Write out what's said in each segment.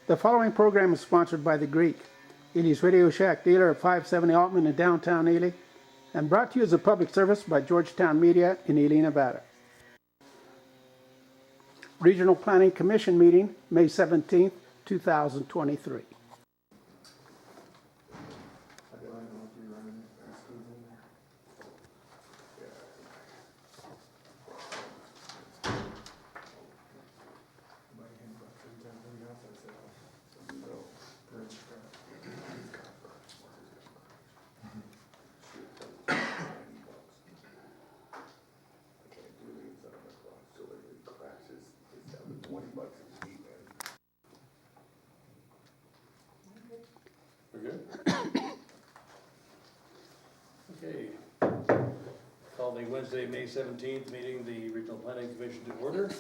The following program is sponsored by The Greek, Ely's Radio Shack, dealer at 570 Altman in downtown Ely, and brought to you as a public service by Georgetown Media in Ely, Nevada. Regional Planning Commission meeting, May 17th, 2023. Okay. Call the Wednesday, May 17th meeting, the Regional Planning Commission to order.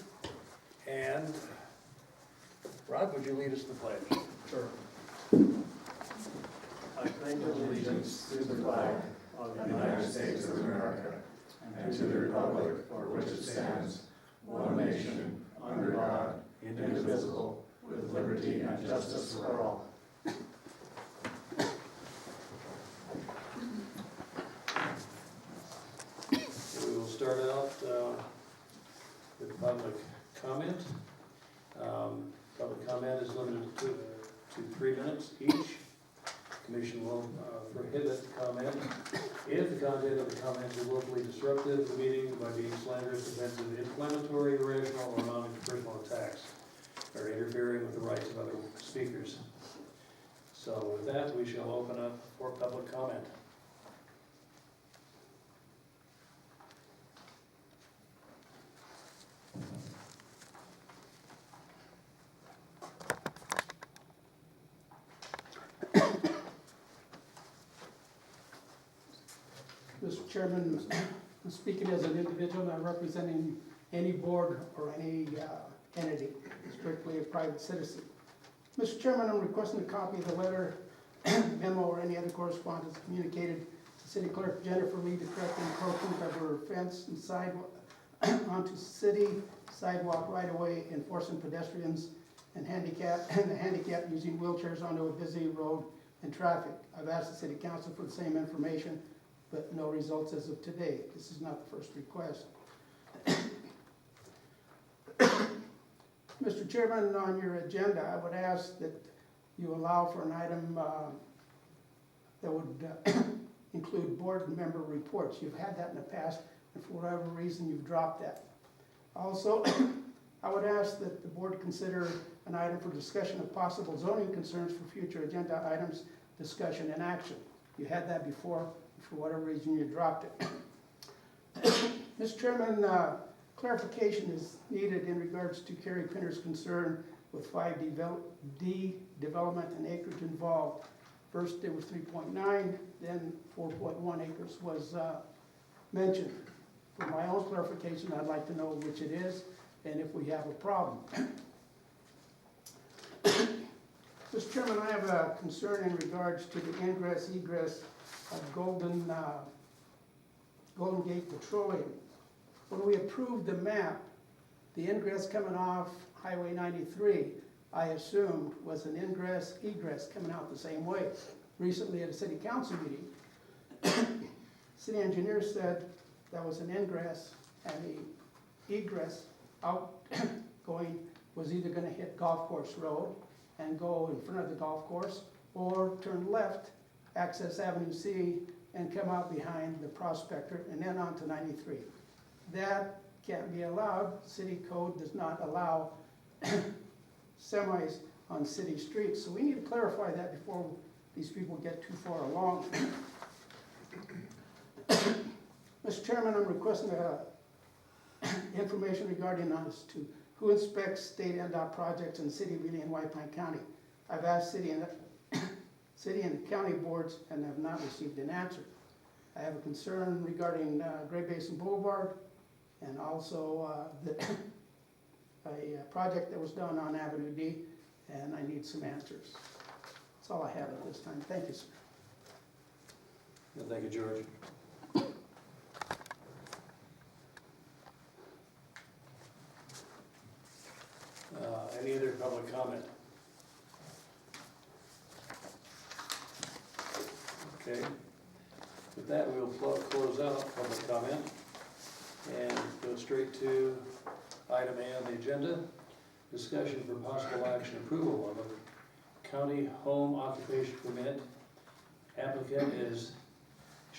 And Rod, would you lead us to the pledge? Sure. I pledge allegiance to the flag of the United States of America and to the republic for which it stands, one nation, under God, indivisible, with liberty and justice for all. We will start out with public comment. Public comment is limited to 3 minutes each. Commission will prohibit comment if the content of the comments are willfully disruptive of the meeting by being slanderous, offensive, inflammatory, irrational, or amounting to personal attacks, or interfering with the rights of other speakers. So with that, we shall open up for public comment. Mr. Chairman, I'm speaking as an individual, not representing any board or any entity, strictly a private citizen. Mr. Chairman, I'm requesting a copy of the letter, memo, or any other correspondence communicated to City Clerk Jennifer Lee to correct encroachment of her fence and sidewalk onto city sidewalk right-of-way, enforcing pedestrians and the handicap using wheelchairs onto a busy road and traffic. I've asked the City Council for the same information, but no results as of today. This is not the first request. Mr. Chairman, on your agenda, I would ask that you allow for an item that would include board member reports. You've had that in the past, and for whatever reason, you've dropped that. Also, I would ask that the board consider an item for discussion of possible zoning concerns for future agenda items, discussion and action. You had that before. For whatever reason, you dropped it. Mr. Chairman, clarification is needed in regards to Kerry Pinner's concern with 5D development and acreage involved. First, there was 3.9, then 4.1 acres was mentioned. For my own clarification, I'd like to know which it is and if we have a problem. Mr. Chairman, I have a concern in regards to the ingress, egress of Golden Gate Petroleum. When we approved the map, the ingress coming off Highway 93, I assumed was an ingress, egress coming out the same way. Recently at a city council meeting, city engineer said that was an ingress, and the egress outgoing was either going to hit Golf Course Road and go in front of the golf course, or turn left, access Avenue C, and come out behind the Prospector and then onto 93. That can't be allowed. City code does not allow semis on city streets. So we need to clarify that before these people get too far along. Mr. Chairman, I'm requesting information regarding us to who inspects state NDOT projects in the city of Ely and White Pine County. I've asked city and county boards and have not received an answer. I have a concern regarding Great Basin Boulevard and also a project that was done on Avenue D, and I need some answers. That's all I have at this time. Thank you, sir. Well, thank you, George. Any other public comment? Okay. With that, we'll close out public comment and go straight to item A on the agenda. Discussion for possible action approval of a county home occupation permit. Applicant is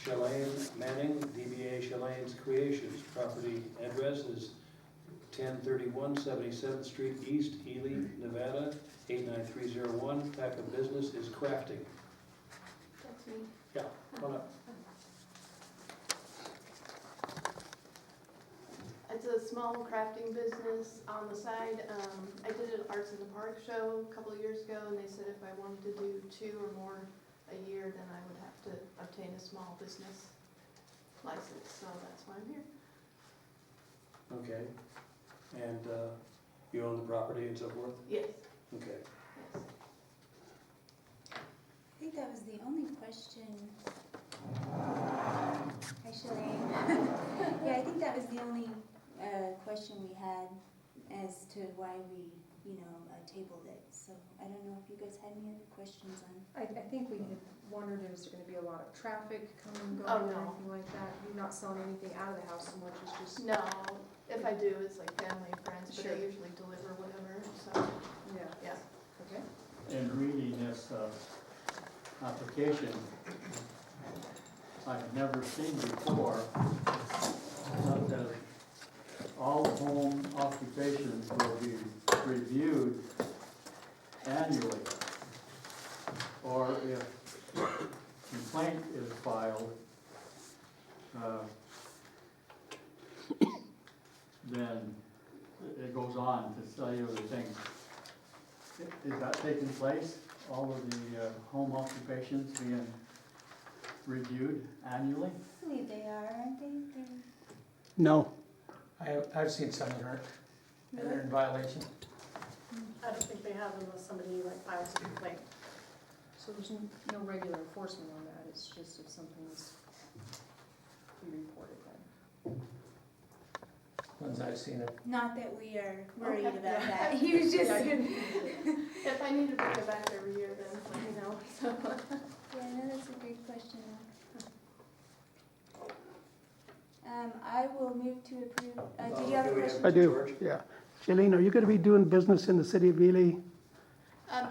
Shalane Manning, DBA Shalane's Creations. Property address is 1031 77th Street East, Ely, Nevada, 89301. Type of business is crafting. That's me. Yeah, come on up. It's a small crafting business on the side. I did an Arts in the Park show a couple of years ago, and they said if I wanted to do 2 or more a year, then I would have to obtain a small business license, so that's why I'm here. Okay. And you own the property and so forth? Yes, Okay. yes. I think that was the only question. Actually, yeah, I think that was the only question we had as to why we, tabled it. So I don't know if you guys had any other questions on. I think we had wondered, is there gonna be a lot of traffic coming and Oh, going or no. anything like that? You're not selling anything out of the house so much as just, No, if I do, it's like family and friends, but Sure. they usually deliver whatever, so, yeah, yeah. okay. In reading this application, I've never seen before that all home occupations will be reviewed annually. Or if complaint is filed, then it goes on to tell you other things. Is that taking place? All of the home occupations being reviewed annually? I believe they are, aren't they? No, I've seen some that aren't, and they're in violation. I don't think they have unless somebody like files a complaint. So there's no regular enforcement on that, it's just if something's reported then. Ones I've seen it. Not that we are worried Okay. about Yeah. that. He was just, Yeah, yeah, If I need to bring it back every year, then let me know, so. no, that's a great question. I will move to approve, did you have a Do we have- question? I do, George? yeah. Shailene, are you gonna be doing business in the city of Ely?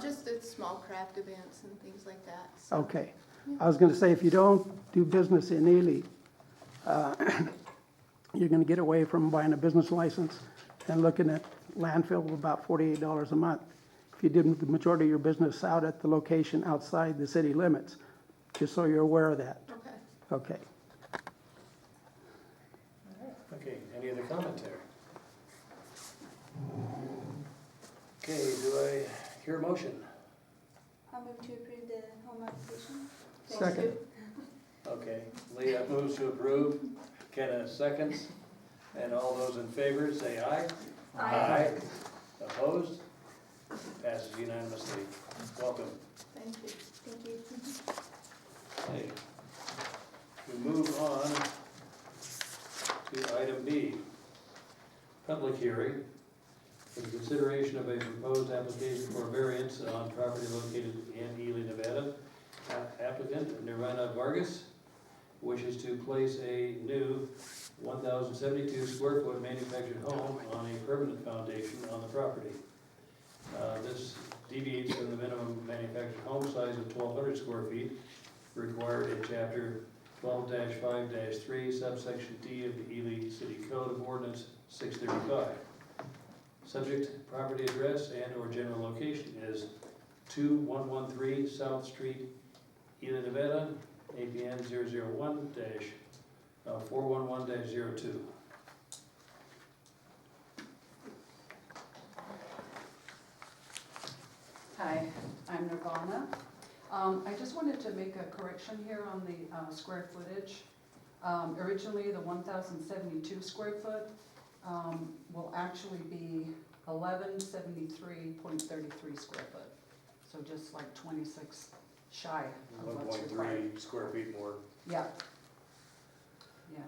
Just at small craft events and things like that, so. Okay. I was gonna say, if you don't do business in Ely, you're gonna get away from buying a business license and looking at landfill of about $48 a month. If you did the majority of your business out at the location outside the city limits, just so you're aware of that. Okay. Okay. Okay, any other commentary? Okay, do I hear a motion? I'll move to approve the home occupation. Second. Okay, Leah moves to approve, Kenna seconds, and all those in favor say aye. Aye. Opposed? Passes unanimously. Welcome. Thank you. Thank you. Okay. We move on to item B, public hearing for the consideration of a proposed application for variance on property located in Ely, Nevada. Applicant Nirvana Vargas wishes to place a new 1,072 square foot manufactured home on a permanent foundation on the property. This deviates from the minimum manufactured home size of 1,200 square feet required in chapter 12-5-3 subsection D of the Ely City Code of Ordinance 635. Subject property address and or general location is 2113 South Street, Ely, Nevada, APN 001-411-02. Hi, I'm Nirvana. I just wanted to make a correction here on the square footage. Originally, the 1,072 square foot will actually be 1,173.33 square foot. So just like 26 shy of what's required. 1.3 square feet more. Yeah. Yeah.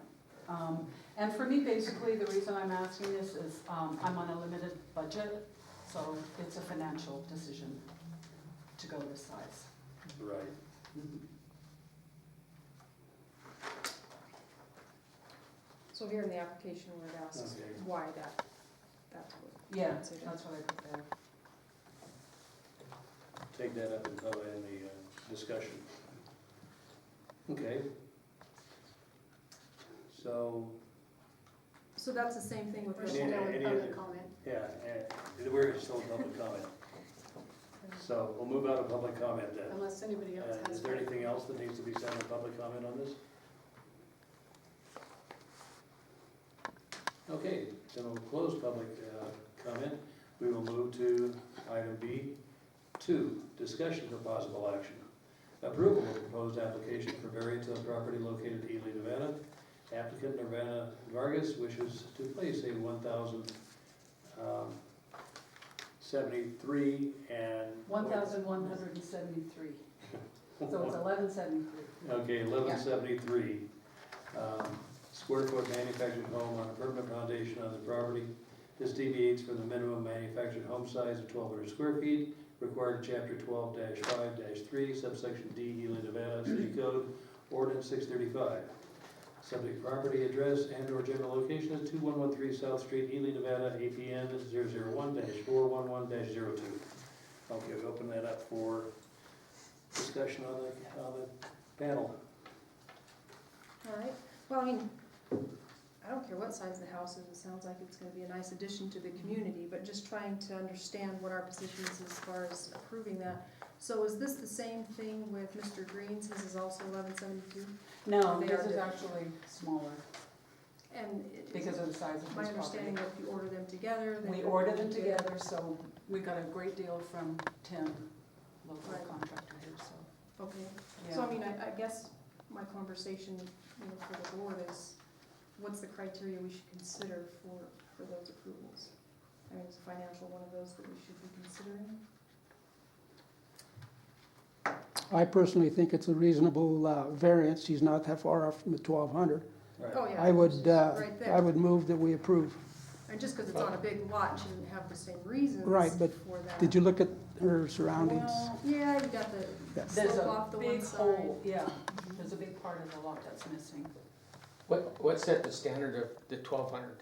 And for me, basically, the reason I'm asking this is I'm on a limited budget, so it's a financial decision to go this size. Right. So here in the application where it asks Okay. why that's what. Yeah, that's it. that's what I put there. Take that up in the discussion. Okay. So, So that's the same thing with We're the still Any- with any public other- comment. yeah, we're still in public comment. So we'll move out of public comment then. Unless anybody else has. Is there anything else that needs to be said in public comment on this? Okay, then we'll close public comment. We will move to item B2, discussion for possible action. Approval of proposed application for variance on property located in Ely, Nevada. Applicant Nirvana Vargas wishes to place a 1,073 and. 1,173. So it's 1173. Okay, 1173 square foot manufactured home on a permanent foundation on the property. This deviates from the minimum manufactured home size of 1,200 square feet, required in chapter 12-5-3, subsection D, Ely, Nevada, City Code, Ordinance 635. Subject property address and/or general location is 2113 South Street, Ely, Nevada, APN 001-411-02. Okay, we open that up for discussion on the panel. All right, well, I mean, I don't care what size the house is, it sounds like it's gonna be a nice addition to the community, but just trying to understand what our position is as far as approving that. So is this the same thing with Mr. Green's, his is also 1172? No, They this are is different. actually smaller And it- because of the size of my this understanding property. that if you order them together, then. We ordered them together, so we got a great deal from Tim, local Right. contractor here, so. Okay, Yeah. so I mean, I guess my conversation, for the board is, what's the criteria we should consider for those approvals? I mean, is financial one of those that we should be considering? I personally think it's a reasonable variance. He's not that far off from the 1,200. Right. Oh, yeah. I would, it's right there. I would move that we approve. And just because it's on a big lot, it shouldn't have the same reasons Right, but for that. Did you look at her surroundings? Well, Yeah, you got the Yes. there's slope a off the one big side. hole, yeah, there's a big part of the lot that's missing. What set the standard of the 1,200?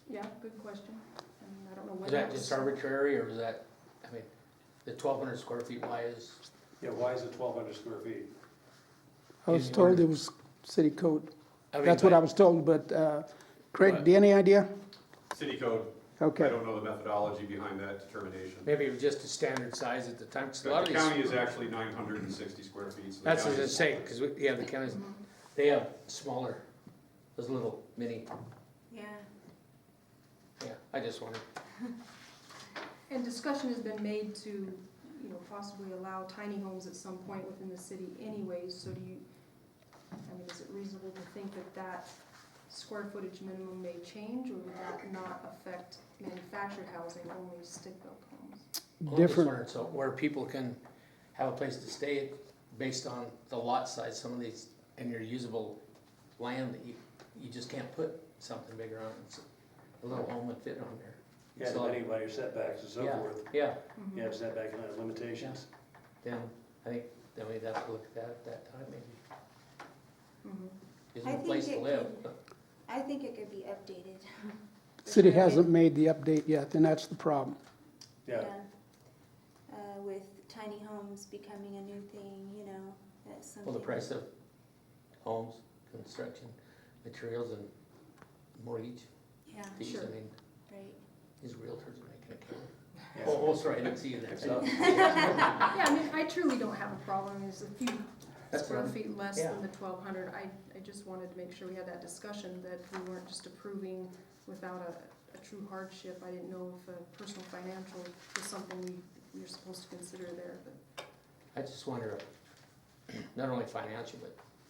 Yeah, good question. And I don't know when Is that was- just arbitrary, or is that, I mean, the 1,200 square feet, why is, Yeah, why is it 1,200 square feet? I was told it was city code. I mean, That's what I but- was told, but Craig, do you have any idea? City code, I Okay. don't know the methodology behind that determination. maybe it was just a standard size at the time, 'cause a lot But of the these. county is actually 960 square feet. So the That's what I county was saying, because, yeah, the counties, Mhm. they have smaller, those little mini, Yeah. yeah, I just wondered. And discussion has been made to, possibly allow tiny homes at some point within the city anyways, so is it reasonable to think that square footage minimum may change, or would that not affect manufactured housing, only stick-built homes? Well, I'm just Different. wondering, so where people can have a place to stay based on the lot size, some of these, and your usable land that you just can't put something bigger on, it's a little home would fit on there. Yeah, So- depending on your setbacks and so Yeah, forth. yeah, Mhm. You have setback limitations. then, I think, then we'd have to look at that at that time, maybe. Mhm. Isn't I a think place to it live. I think it could be updated. City For sure. hasn't made the update yet, and that's the problem. Yeah, With tiny homes becoming a new thing, that's something. Well, the price of homes, construction, materials and mortgage Yeah, fees, Sure. I mean, right. these realtors are making a killing. yeah. Oh, sorry, I didn't see you there. So, Yeah, I truly don't have a problem, there's a few That's square what I'm- feet less yeah. than the 1,200. I just wanted to make sure we had that discussion, that we weren't just approving without a true hardship. I didn't know if personal financial was something we were supposed to consider there, but. I just wonder, not only financial,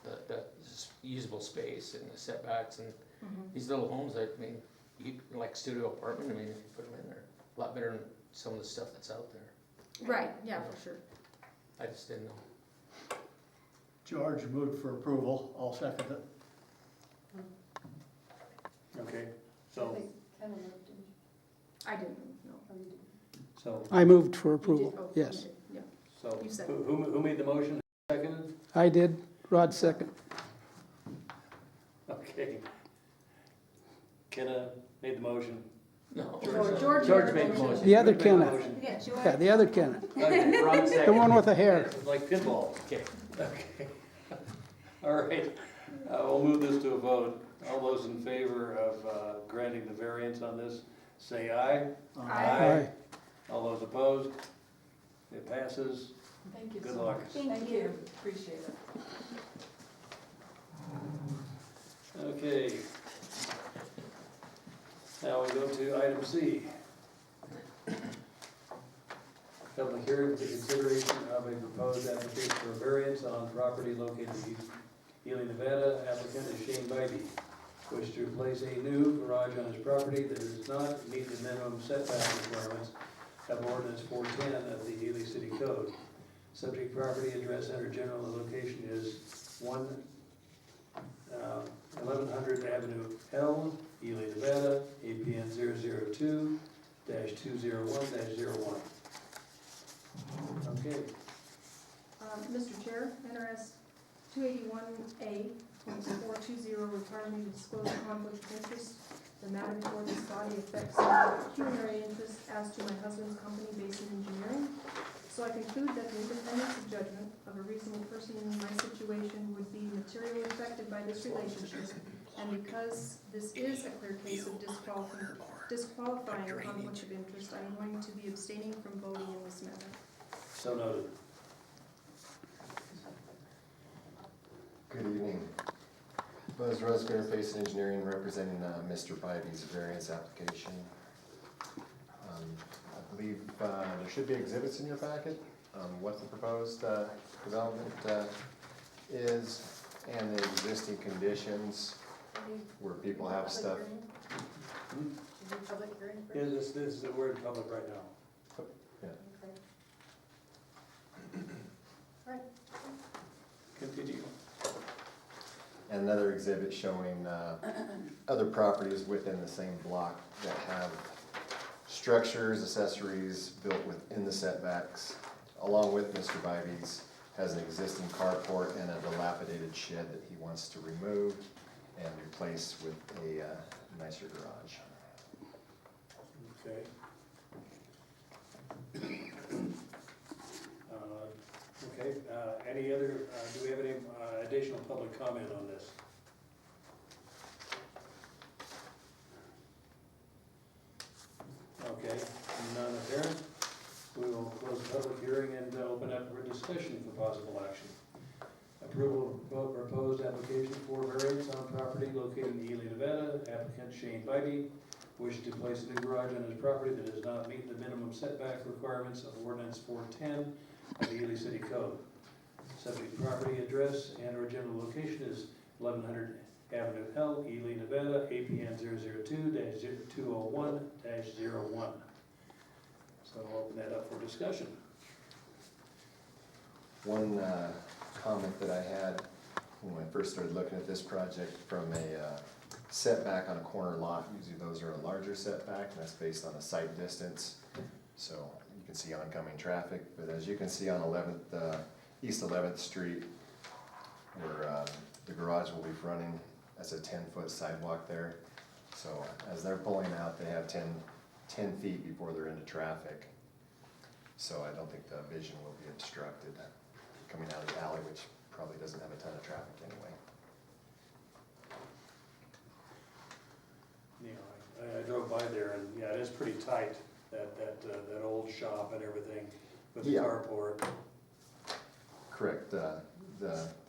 but the usable space and the setbacks and these little homes, I mean, like studio apartment, I mean, if you put them in there, a lot better than some of the stuff that's out there. Right, yeah, for sure. I just didn't know. George moved for approval, I'll second it. okay, so, I didn't, no. so, I moved for You approval, did? Oh, yes. okay, yeah. so, You said- who made the motion? Seconded? I did, Rod second. Okay. Kenna made the motion. No. George made the motion. The other George made the Kenna. motion. Yeah, George. Yeah, the other Kenna, Okay, Ron the second. one with the hair. like pinball. Okay. Okay. All right, we'll move this to a vote. All those in favor of granting the variance on this, say aye. Aye. All those opposed? It passes. Thank you Good so luck. much. Thank you. Appreciate it. Okay. Now we go to item C. Public hearing for the consideration of a proposed application for a variance on property located in Ely, Nevada. Applicant is Shane Bybee. Wishes to place a new garage on his property that does not meet the minimum setback requirements of ordinance 410 of the Ely City Code. Subject property address under general location is 1100 Avenue L, Ely, Nevada, APN 002-201-01. Okay, Mr. Chair, NRS 281A 2420 requiring me to disclose a conflict of interest. The matter before this body affects pecuniary interest as to my husband's company, Basin Engineering. So I conclude that the independence of judgment of a reasonable person in my situation would be materially affected by this relationship. And because this is a clear case of disqualifying conflict of interest, I'm going to be abstaining from voting in this matter. so noted. Good evening. Buzz Rosner, Basin Engineering, representing Mr. Bybee's variance application. I believe there should be exhibits in your packet, what the proposed development is, and the existing conditions where people have stuff. Public hearing first? Yeah, this is, we're in public right now. Okay. Continue. And another exhibit showing other properties within the same block that have structures, accessories built within the setbacks, along with Mr. Bybee's, has an existing carport and a dilapidated shed that he wants to remove and replace with a nicer garage. Okay. Okay, any other, do we have any additional public comment on this? Okay, none apparent. We will close the public hearing and open up for discussion for possible action. Approval of proposed application for variance on property located in Ely, Nevada. Applicant Shane Bybee wishes to place a new garage on his property that does not meet the minimum setback requirements of ordinance 410 of the Ely City Code. Subject property address and or general location is 1100 Avenue L, Ely, Nevada, APN 002-201-01. So I'll open that up for discussion. One comment that I had when I first started looking at this project, from a setback on a corner lot, usually those are a larger setback, and that's based on a sight distance. So you can see oncoming traffic, but as you can see on East 11th Street, where the garage will be fronting, that's a 10-foot sidewalk there. So as they're pulling out, they have 10 feet before they're into traffic. So I don't think the vision will be obstructed coming out of the alley, which probably doesn't have a ton of traffic anyway. You know, I drove by there and, yeah, it is pretty tight, that old shop and everything with the Yeah. carport. Correct. The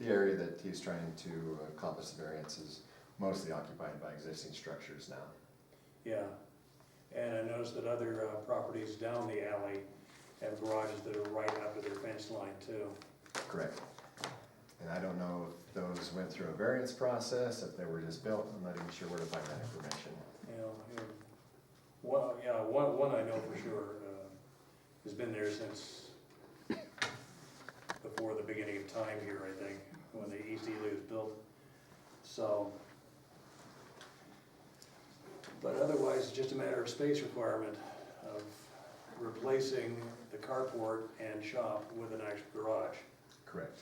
area that he's trying to accomplish the variance is mostly occupied by existing structures now. Yeah, and I noticed that other properties down the alley have garages that are right up to their fence line too. Correct. And I don't know if those went through a variance process, if they were just built. I'm not even sure where to find that information. One I know for sure has been there since before the beginning of time here, I think, when the East Ely was built. So, but otherwise, it's just a matter of space requirement of replacing the carport and shop with an actual garage. Correct.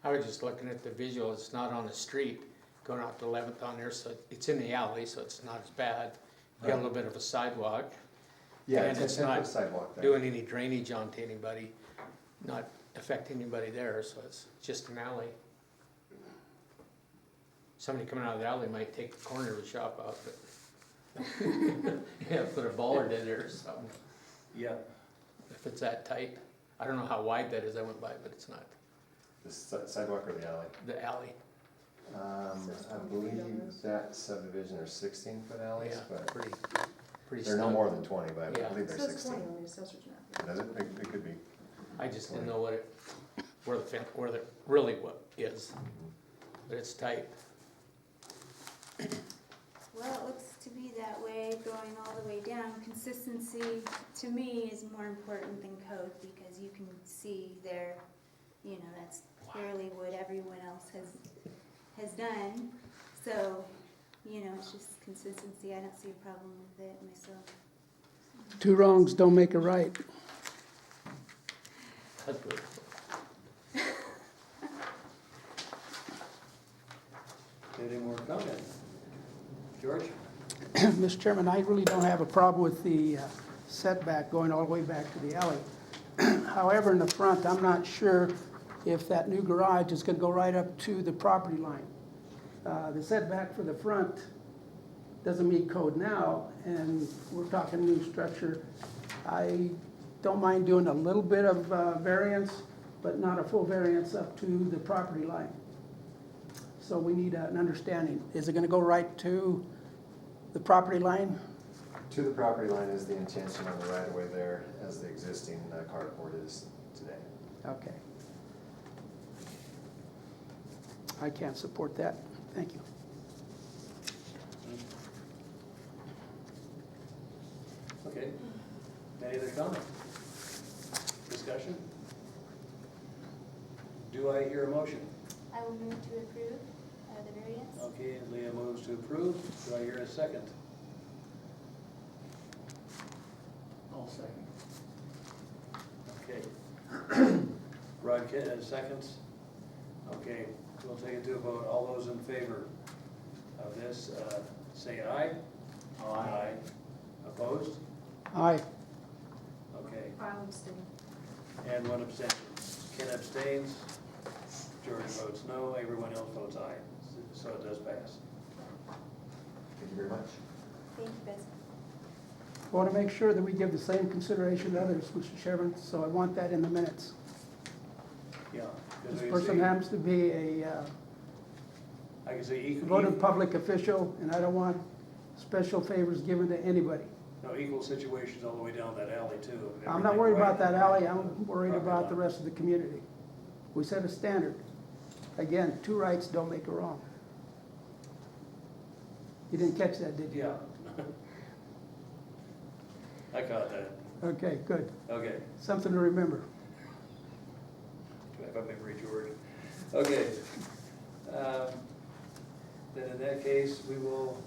I was just looking at the visual, it's not on the street, going out to 11th on there, so it's in the alley, so it's not as bad. You got a little bit of a sidewalk, Yeah, And it's 10 foot not sidewalk there. doing any drainage onto anybody, not affecting anybody there, so it's just an alley. Somebody coming out of the alley might take the corner of the shop out, but, yeah, put a bollard in there or something, Yeah, if it's that tight. I don't know how wide that is, I went by, but it's not, The sidewalk or the alley? the alley, I believe that subdivision are 16-foot alleys, yeah, but pretty they're no snug. more than 20, but I Yeah. believe It they're says 16. 20 on the assessor's map. Does it? It could be. I just didn't know where the really what is, but it's tight. Well, it looks to be that way going all the way down. Consistency, to me, is more important than code because you can see there, you know, that's clearly what everyone else has done. So, you know, it's just consistency. I don't see a problem with it myself. Two wrongs don't make a right. That's good. any more comment? George? Mr. Chairman, I really don't have a problem with the setback going all the way back to the alley. However, in the front, I'm not sure if that new garage is gonna go right up to the property line. The setback for the front doesn't meet code now, and we're talking new structure. I don't mind doing a little bit of variance, but not a full variance up to the property line. So we need an understanding. Is it gonna go right to the property line? To the property line is the intention on the right of way there, as the existing carport is today. Okay. I can't support that. Thank you. Okay. Any other comment? Discussion? Do I hear a motion? I will move to approve the variance. Okay, Leah moves to approve. Do I hear a second? I'll second. Okay. Rod seconds. Okay, we'll take it to a vote. All those in favor of this, say aye. Aye. Opposed? Aye. Okay, I'll abstain. and one abstention. Ken abstains. George votes no. Everyone else votes aye. So it does pass. Thank you very much. Thank you, Betsy. I want to make sure that we give the same consideration to others, Mr. Chairman, so I want that in the minutes. Yeah. 'cause This we person see- happens to be a I can say equal. voted public official, and I don't want special favors given to anybody. No, equal situations all the way down that alley too. I'm not worried about that Everything alley, I'm worried about the rest of the community. We set a standard. Again, two rights don't make a wrong. You didn't catch that, did right. you? Yeah. I caught that. Okay, good. Okay. Something to remember. Do I have a memory, George? Okay. Then in that case, we will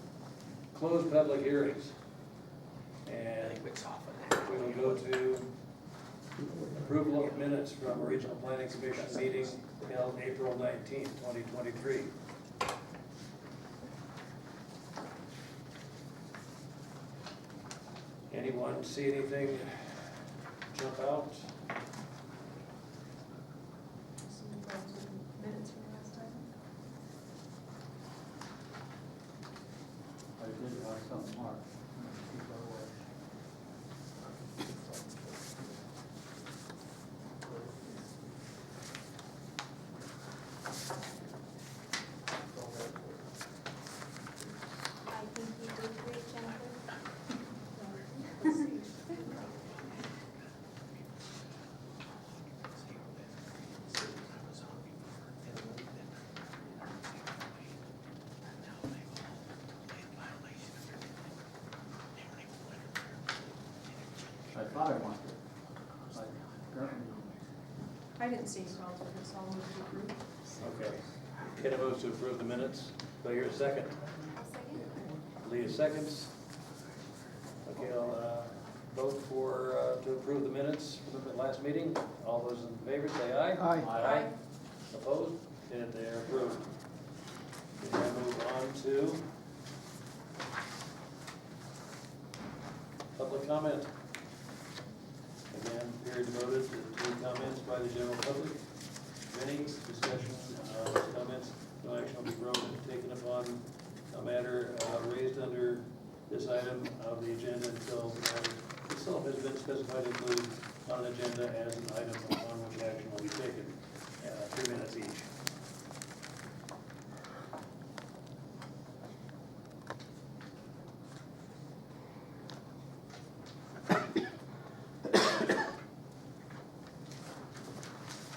close public hearings. I And think it's off of that. we will go to approval of minutes from Regional Planning Commission meeting held April 19th, 2023. Anyone see anything jump out? Some problems with minutes from last time. I did have something marked. Keep that away. I think you did great, Jennifer. I thought I marked it. I apparently I didn't see any problems with it, so I'll move to approve. Okay. Kenna moves to approve the minutes. Do I hear a second? I'll second. Leah seconds. Okay, I'll vote for, to approve the minutes from the last meeting. All those in favor say aye. Aye. Aye. Opposed? And they are approved. And move on to public comment. Again, period devoted to comments by the general public. Any discussion, comments, no action will be taken upon a matter raised under this item of the agenda until the matter itself has been specified included on an agenda as an item upon which action will be taken. 3 minutes each.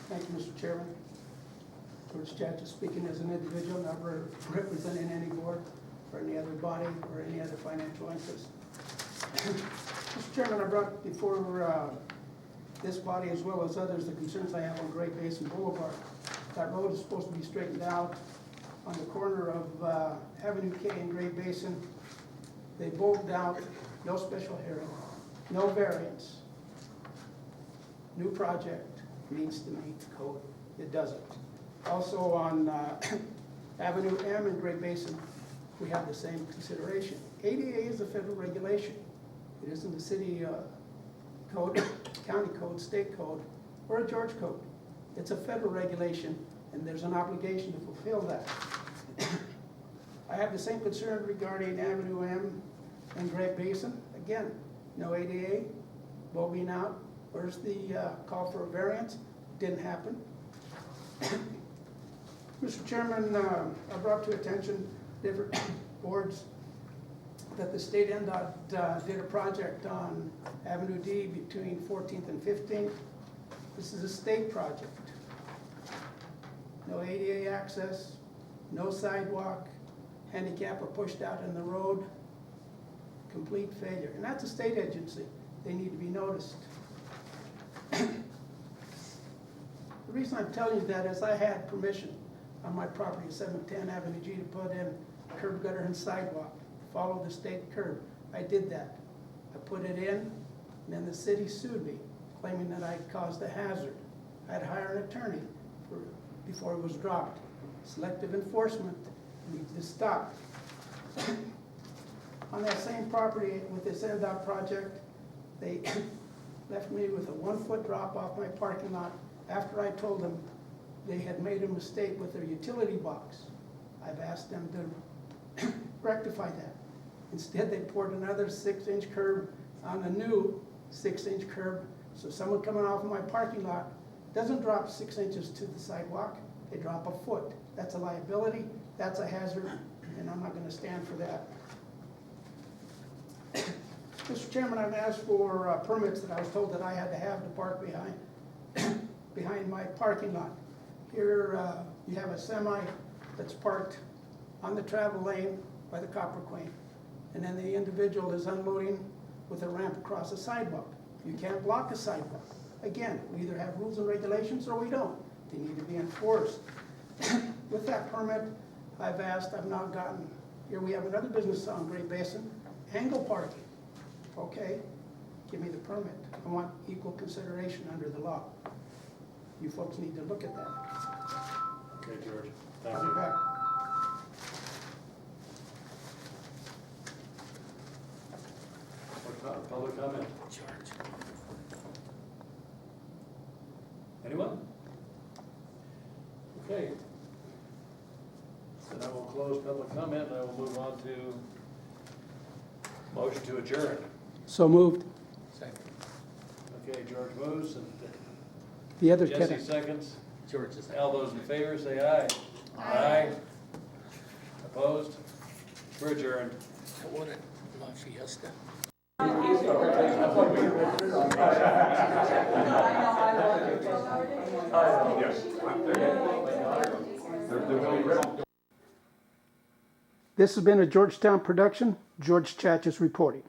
Thank you, Mr. Chairman. George Chatchis speaking as an individual, not representing any board or any other body or any other financial interest. Mr. Chairman, I brought before this body as well as others the concerns I have on Great Basin Boulevard. That road is supposed to be straightened out on the corner of Avenue K and Great Basin. They bulked out, no special hearing, no variance. New project needs to meet code. It doesn't. Also on Avenue M in Great Basin, we have the same consideration. ADA is a federal regulation. It isn't a city code, county code, state code, or a Georgia code. It's a federal regulation, and there's an obligation to fulfill that. I have the same concern regarding Avenue M and Great Basin. Again, no ADA, bulbing out. Where's the call for a variance? Didn't happen. Mr. Chairman, I brought to attention different boards that the state NDOT did a project on Avenue D between 14th and 15th. This is a state project. No ADA access, no sidewalk, handicap are pushed out in the road, complete failure. And that's a state agency. They need to be noticed. The reason I'm telling you that is I had permission on my property at 710 Avenue G to put in curb, gutter, and sidewalk, follow the state curb. I did that. I put it in, and then the city sued me, claiming that I caused a hazard. I had to hire an attorney before it was dropped. Selective enforcement needs to stop. On that same property with this NDOT project, they left me with a 1-foot drop off my parking lot after I told them they had made a mistake with their utility box. I've asked them to rectify that. Instead, they poured another 6-inch curb on a new 6-inch curb, so someone coming off of my parking lot doesn't drop 6 inches to the sidewalk, they drop a foot. That's a liability, that's a hazard, and I'm not gonna stand for that. Mr. Chairman, I've asked for permits that I was told that I had to have to park behind my parking lot. Here you have a semi that's parked on the travel lane by the Copper Queen. And then the individual is unloading with a ramp across a sidewalk. You can't block a sidewalk. Again, we either have rules and regulations or we don't. They need to be enforced. With that permit, I've asked, I've now gotten, here we have another business on Great Basin, angle parking. Okay, give me the permit. I want equal consideration under the law. You folks need to look at that. Okay, George. Thank I'll be you. back. Public comment. Anyone? Okay. Then I will close public comment and I will move on to motion to adjourn. So moved. Second. Okay, George moves and The other Jesse Kenneth. seconds. George is second. All those in favor say aye. Aye. Opposed? We're adjourned. I want it, La Fiesta. This has been a Georgetown production. George Chatchis reporting.